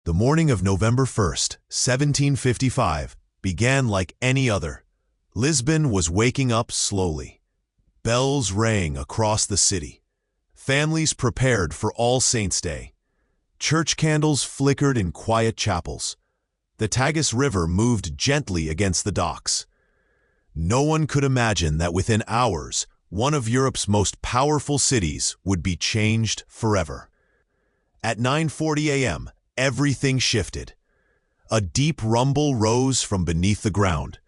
The morning of November 1st, 1755, began like any other. Lisbon was waking up slowly. Bells rang across the city. Families prepared for All Saints' Day. Church candles flickered in quiet chapels. The Tagus River moved gently against the docks. No one could imagine that within hours, one of Europe's most powerful cities would be changed forever. At 9:40 a.m., everything shifted. A deep rumble rose from beneath the ground.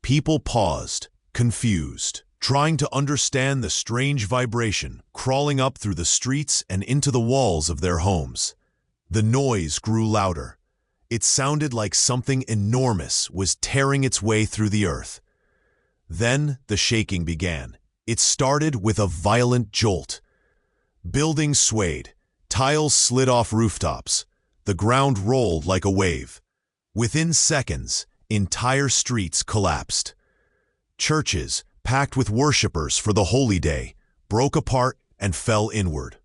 People paused, confused, trying to understand the strange vibration crawling up through the streets and into the walls of their homes. The noise grew louder. It sounded like something enormous was tearing its way through the earth. Then the shaking began. It started with a violent jolt. Buildings swayed. Tiles slid off rooftops. The ground rolled like a wave. Within seconds, entire streets collapsed. Churches, packed with worshippers for the holy day, broke apart and fell inward.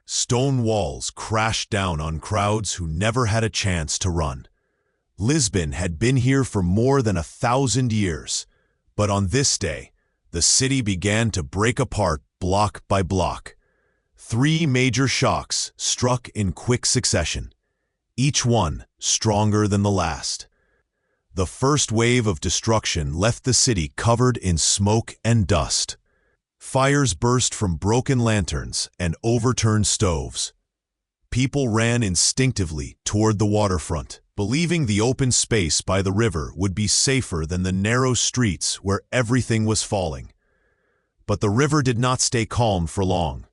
Stone walls crashed down on crowds who never had a chance to run. Lisbon had been here for more than 1,000 years, but on this day, the city began to break apart block by block. 3 major shocks struck in quick succession, each one stronger than the last. The first wave of destruction left the city covered in smoke and dust. Fires burst from broken lanterns and overturned stoves. People ran instinctively toward the waterfront, believing the open space by the river would be safer than the narrow streets where everything was falling. But the river did not stay calm for long.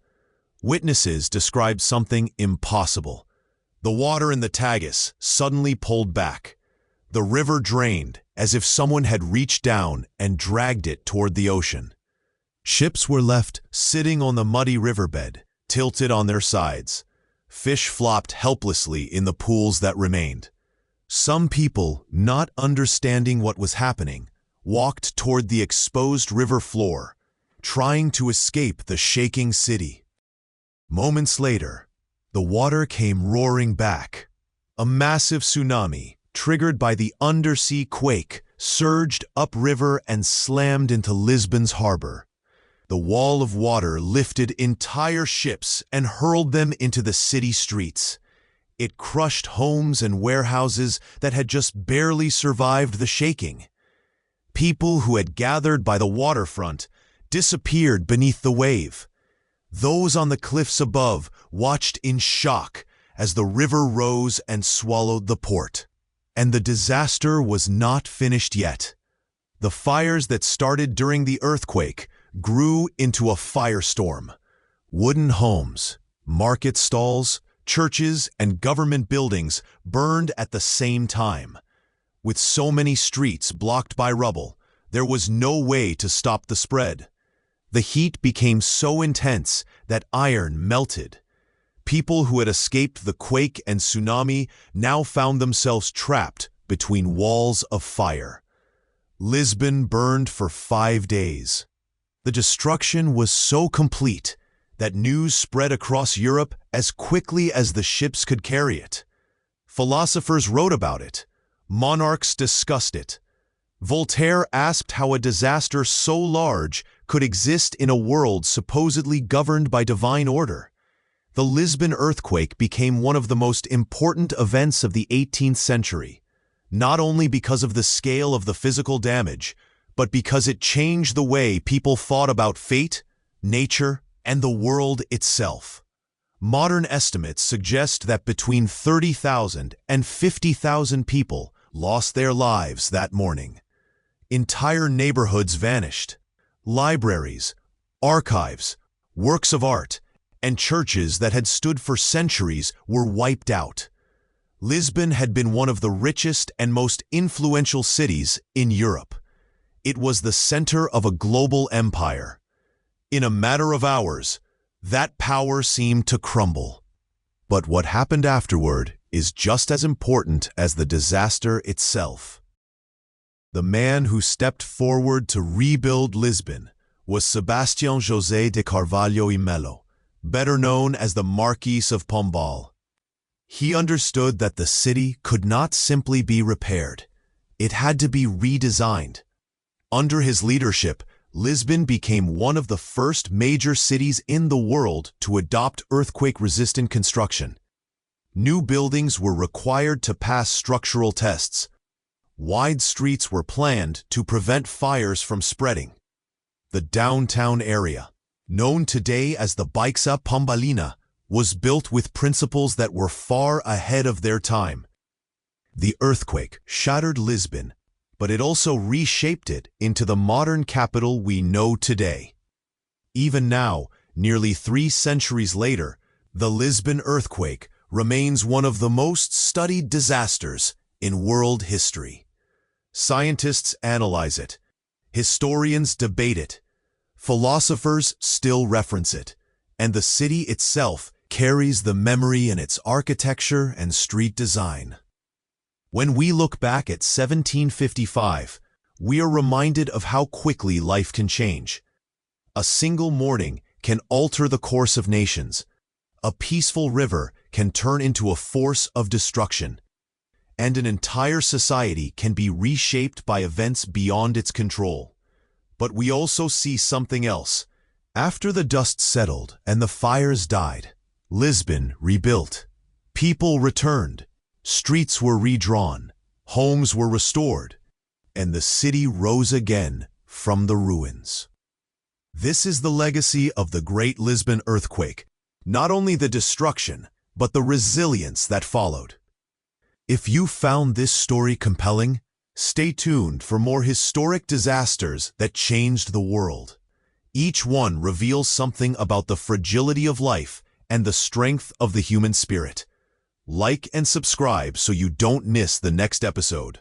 Witnesses described something impossible. The water in the Tagus suddenly pulled back. The river drained as if someone had reached down and dragged it toward the ocean. Ships were left sitting on the muddy riverbed, tilted on their sides. Fish flopped helplessly in the pools that remained. Some people, not understanding what was happening, walked toward the exposed river floor, trying to escape the shaking city. Moments later, the water came roaring back. A massive tsunami, triggered by the undersea quake, surged upriver and slammed into Lisbon's harbor. The wall of water lifted entire ships and hurled them into the city streets. It crushed homes and warehouses that had just barely survived the shaking. People who had gathered by the waterfront disappeared beneath the wave. Those on the cliffs above watched in shock as the river rose and swallowed the port. And the disaster was not finished yet. The fires that started during the earthquake grew into a firestorm. Wooden homes, market stalls, churches, and government buildings burned at the same time. With so many streets blocked by rubble, there was no way to stop the spread. The heat became so intense that iron melted. People who had escaped the quake and tsunami now found themselves trapped between walls of fire. Lisbon burned for 5 days. The destruction was so complete that news spread across Europe as quickly as the ships could carry it. Philosophers wrote about it. Monarchs discussed it. Voltaire asked how a disaster so large could exist in a world supposedly governed by divine order. The Lisbon earthquake became one of the most important events of the 18th century, not only because of the scale of the physical damage, but because it changed the way people thought about fate, nature, and the world itself. Modern estimates suggest that between 30,000 and 50,000 people lost their lives that morning. Entire neighborhoods vanished. Libraries, archives, works of art, and churches that had stood for centuries were wiped out. Lisbon had been one of the richest and most influential cities in Europe. It was the center of a global empire. In a matter of hours, that power seemed to crumble. But what happened afterward is just as important as the disaster itself. The man who stepped forward to rebuild Lisbon was Sebastião José de Carvalho e Melo, better known as the Marquis of Pombal. He understood that the city could not simply be repaired. It had to be redesigned. Under his leadership, Lisbon became one of the first major cities in the world to adopt earthquake-resistant construction. New buildings were required to pass structural tests. Wide streets were planned to prevent fires from spreading. The downtown area, known today as the Baixa Pombalina, was built with principles that were far ahead of their time. The earthquake shattered Lisbon, but it also reshaped it into the modern capital we know today. Even now, nearly 3 centuries later, the Lisbon earthquake remains one of the most studied disasters in world history. Scientists analyze it. Historians debate it. Philosophers still reference it. And the city itself carries the memory in its architecture and street design. When we look back at 1755, we are reminded of how quickly life can change. A single morning can alter the course of nations. A peaceful river can turn into a force of destruction. And an entire society can be reshaped by events beyond its control. But we also see something else. After the dust settled and the fires died, Lisbon rebuilt. People returned. Streets were redrawn, homes were restored, and the city rose again from the ruins. This is the legacy of the Great Lisbon Earthquake, not only the destruction, but the resilience that followed. If you found this story compelling, stay tuned for more historic disasters that changed the world. Each one reveals something about the fragility of life and the strength of the human spirit. Like and subscribe so you don't miss the next episode.